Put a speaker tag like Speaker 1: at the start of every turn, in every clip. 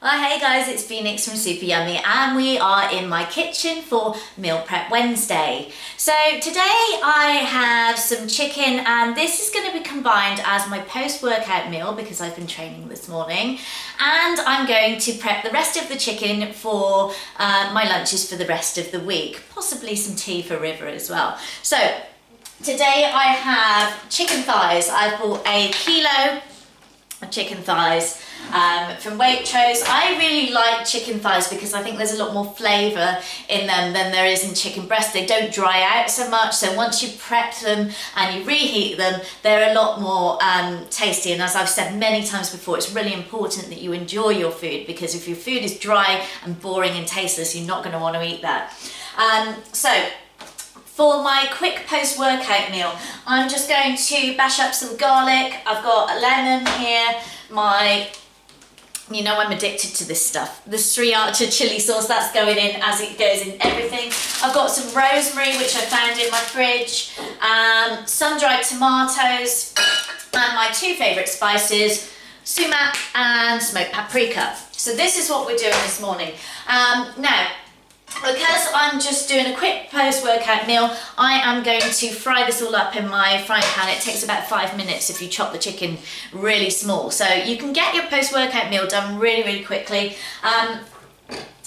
Speaker 1: Well, hey guys, it's Phoenix from Super Yummy and we are in my kitchen for Meal Prep Wednesday. So today I have some chicken and this is going to be combined as my post-workout meal because I've been training this morning, and I'm going to prep the rest of the chicken for my lunches for the rest of the week, possibly some tea for River as well. So today I have chicken thighs. I've bought a kilo of chicken thighs from Waitrose. I really like chicken thighs because I think there's a lot more flavour in them than there is in chicken breast. They don't dry out so much, so once you prep them and you reheat them, they're a lot more tasty. And as I've said many times before, it's really important that you enjoy your food, because if your food is dry and boring and tasteless, you're not going to want to eat that. For my quick post-workout meal, I'm just going to bash up some garlic. I've got a lemon here, you know I'm addicted to this stuff. The sriracha chili sauce, that's going in as it goes in everything. I've got some rosemary, which I found in my fridge, sun-dried tomatoes, and my two favourite spices, sumac and smoked paprika. So this is what we're doing this morning. Now, because I'm just doing a quick post-workout meal, I am going to fry this all up in my frying pan. It takes about 5 minutes if you chop the chicken really small. So you can get your post-workout meal done really, really quickly.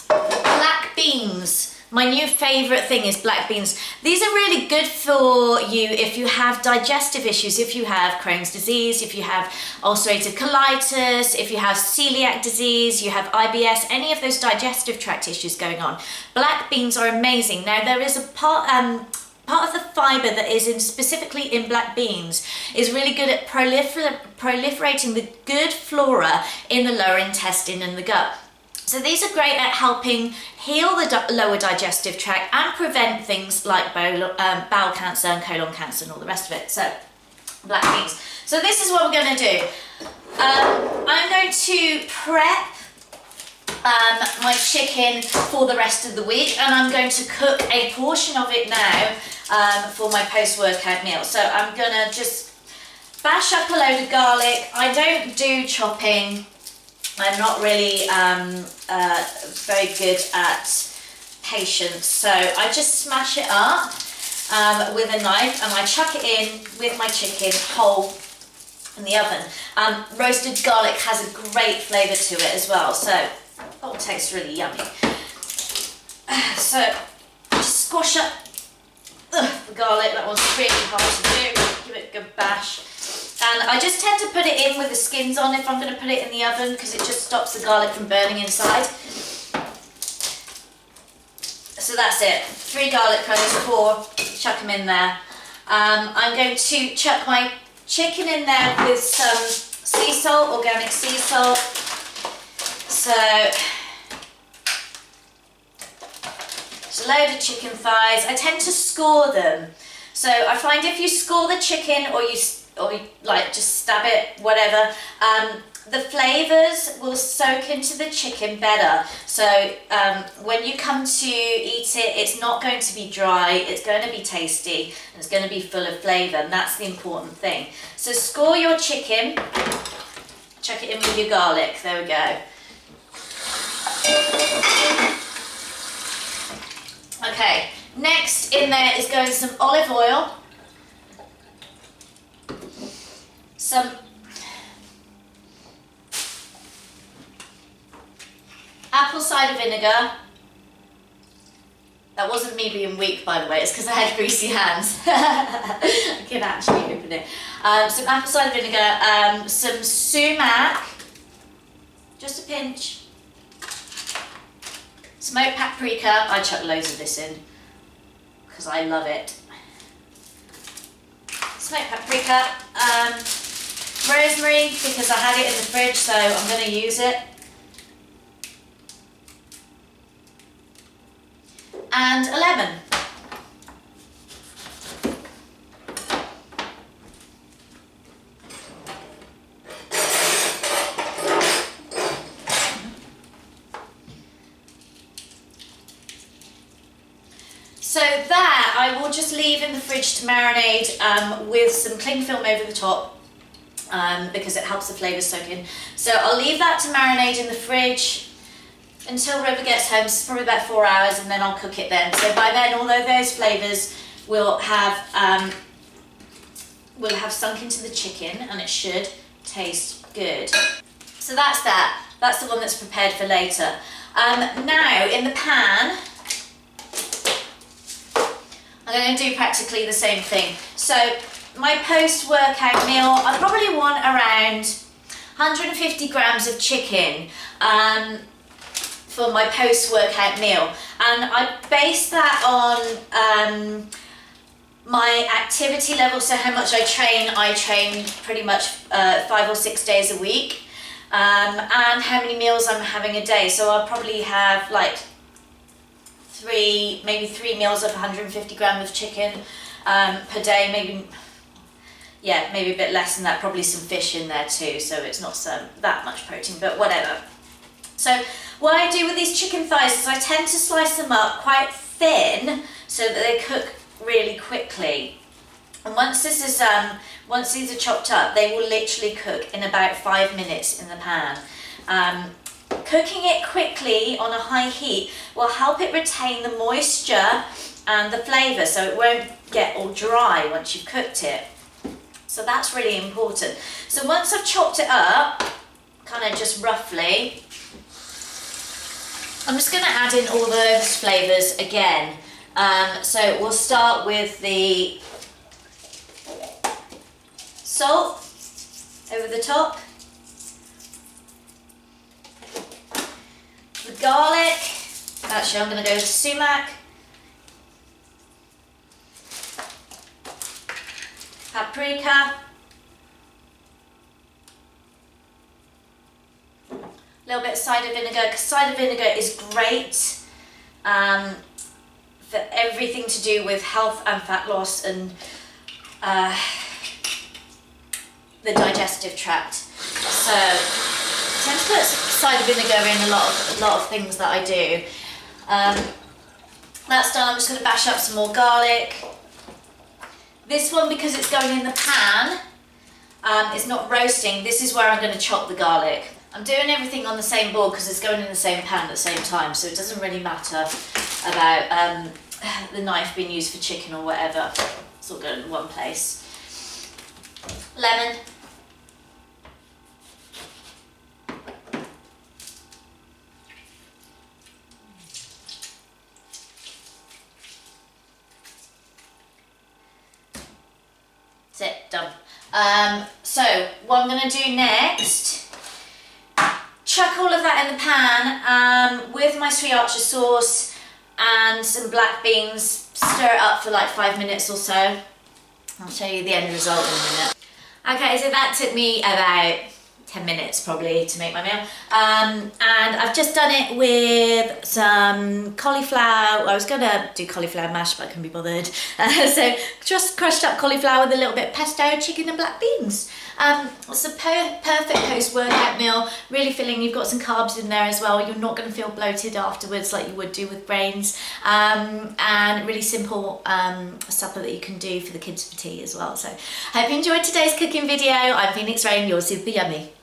Speaker 1: Black beans. My new favourite thing is black beans. These are really good for you if you have digestive issues, if you have Crohn's disease, if you have ulcerative colitis, if you have celiac disease, you have IBS, any of those digestive tract issues going on. Black beans are amazing. Now there is a part of the fibre that is specifically in black beans is really good at proliferating the good flora in the lower intestine and the gut. So these are great at helping heal the lower digestive tract and prevent things like bowel cancer and colon cancer and all the rest of it. So black beans. So this is what we're going to do. I'm going to prep my chicken for the rest of the week, and I'm going to cook a portion of it now for my post-workout meal. So I'm going to just bash up a load of garlic. I don't do chopping. I'm not really very good at patience, so I just smash it up with a knife and I chuck it in with my chicken whole in the oven. Roasted garlic has a great flavour to it as well, so it tastes really yummy. So just squash up the garlic. That one's really hard to do. Give it a good bash. And I just tend to put it in with the skins on if I'm going to put it in the oven, because it just stops the garlic from burning inside. So that's it. 3 garlic cloves, 4, chuck them in there. I'm going to chuck my chicken in there with some sea salt, organic sea salt. So it's a load of chicken thighs. I tend to score them. So I find if you score the chicken or you like just stab it, whatever, the flavours will soak into the chicken better. So when you come to eat it, it's not going to be dry, it's going to be tasty, and it's going to be full of flavour, and that's the important thing. So score your chicken, chuck it in with your garlic, there we go. Okay, next in there is going some olive oil, some apple cider vinegar. That wasn't me being weak, by the way, it's because I had greasy hands. I can actually open it. Some apple cider vinegar, some sumac, just a pinch, smoked paprika. I chuck loads of this in because I love it. Smoked paprika, rosemary, because I had it in the fridge, so I'm going to use it. And a lemon. So that I will just leave in the fridge to marinate with some cling film over the top. because it helps the flavours soak in. So I'll leave that to marinate in the fridge until River gets home. It's probably about 4 hours, and then I'll cook it then. So by then, although those flavours will have sunk into the chicken, and it should taste good. So that's that. That's the one that's prepared for later. Now in the pan, I'm going to do practically the same thing. So my post-workout meal, I probably want around 150 grams of chicken for my post-workout meal, and I base that on my activity level, so how much I train. I train pretty much 5 or 6 days a week, and how many meals I'm having a day. So I'll probably have like maybe three meals of 150 grams of chicken per day, maybe a bit less than that, probably some fish in there too, so it's not that much protein, but whatever. So what I do with these chicken thighs is I tend to slice them up quite thin so that they cook really quickly. And once these are chopped up, they will literally cook in about 5 minutes in the pan. Cooking it quickly on a high heat will help it retain the moisture and the flavour, so it won't get all dry once you've cooked it. So that's really important. So once I've chopped it up, kind of just roughly, I'm just going to add in all those flavours again. So we'll start with the salt over the top, the garlic, actually I'm going to go with sumac, paprika, a little bit of cider vinegar, because cider vinegar is great for everything to do with health and fat loss and the digestive tract. So I tend to put cider vinegar in a lot of things that I do. That's done. I'm just going to bash up some more garlic. This one, because it's going in the pan, it's not roasting. This is where I'm going to chop the garlic. I'm doing everything on the same board because it's going in the same pan at the same time, so it doesn't really matter about the knife being used for chicken or whatever. It's all going in one place. Lemon. That's it, done. So what I'm going to do next, chuck all of that in the pan with my sweet archer sauce and some black beans, stir it up for like 5 minutes or so. I'll show you the end result in a minute. Okay, so that took me about 10 minutes probably to make my meal. And I've just done it with some cauliflower. I was going to do cauliflower mash, but I couldn't be bothered. So just crushed up cauliflower with a little bit of pesto, chicken and black beans. It's a perfect post-workout meal, really filling. You've got some carbs in there as well. You're not going to feel bloated afterwards like you would do with grains. And really simple supper that you can do for the kids for tea as well. So I hope you enjoyed today's cooking video. I'm Phoenix Rain, you're super yummy.